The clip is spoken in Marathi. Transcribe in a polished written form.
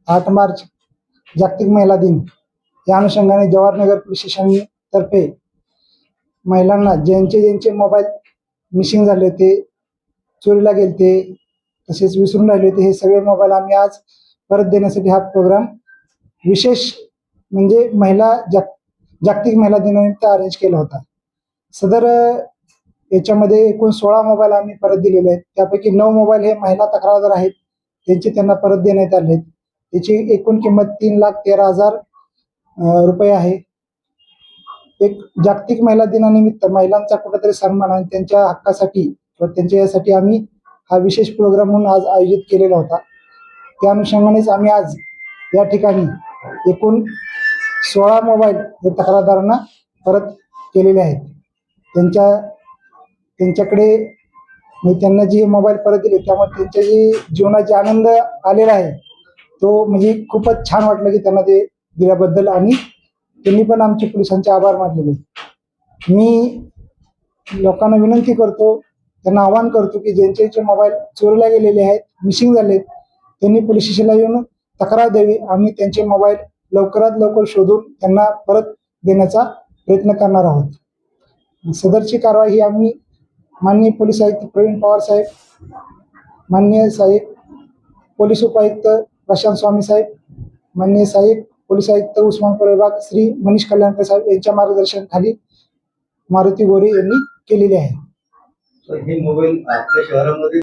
8 मार्च जागतिक महिला दिन या अनुषंगाने जवाहरनगर पोलीस स्टेशन तर्फे महिलांना ज्यांचे मोबाईल मिसिंग झाले होते, चोरीला गेलते, तसेच विसरून राहिले होते, हे सगळे मोबाईल आम्ही आज परत देण्यासाठी हा प्रोग्राम विशेष म्हणजे जागतिक महिला दिनानिमित्त अरेंज केला होता. सदर याच्यामध्ये एकूण 16 मोबाईल आम्ही परत दिलेले आहेत. त्यापैकी 9 मोबाईल हे महिला तक्रारदार आहेत, त्यांना परत देण्यात आले. त्याची एकूण किंमत 3,13,000 रुपये आहे. एक जागतिक महिला दिनानिमित्त महिलांचा कुठेतरी सन्मान आणि त्यांच्या हक्कासाठी व त्यांच्या यासाठी आम्ही हा विशेष प्रोग्राम म्हणून आज आयोजित केलेला होता. त्या अनुषंगानेच आम्ही आज या ठिकाणी एकूण 16 मोबाईल हे तक्रारदारांना परत केलेले आहेत. त्यांच्याकडे त्यांना जे मोबाईल परत दिले त्यामुळे त्यांच्या जे जीवनात जे आनंद आलेला आहे तो म्हणजे खूपच छान वाटलं की त्यांना ते दिल्याबद्दल, आणि त्यांनी पण आमचे पोलिसांचे आभार मानलेले. मी लोकांना विनंती करतो, त्यांना आवाहन करतो की ज्यांचे मोबाईल चोरीला गेलेले आहेत, मिसिंग झालेत, त्यांनी पोलीस स्टेशनला येऊन तक्रार द्यावी. आम्ही त्यांचे मोबाईल लवकरात लवकर शोधून त्यांना परत देण्याचा प्रयत्न करणार आहोत. सदरची कारवाई ही आम्ही माननीय पोलीस आयुक्त प्रवीण पवार साहेब, माननीय सहाय्यक पोलीस उपायुक्त प्रशांत स्वामी साहेब, माननीय सहाय्यक पोलीस आयुक्त उस्मानाबाद विभाग श्री मनीष कल्याणकर साहेब यांच्या मार्गदर्शनाखाली मारुती गोरे यांनी केलेले आहे. हे मोबाईल आपल्या शहरामध्ये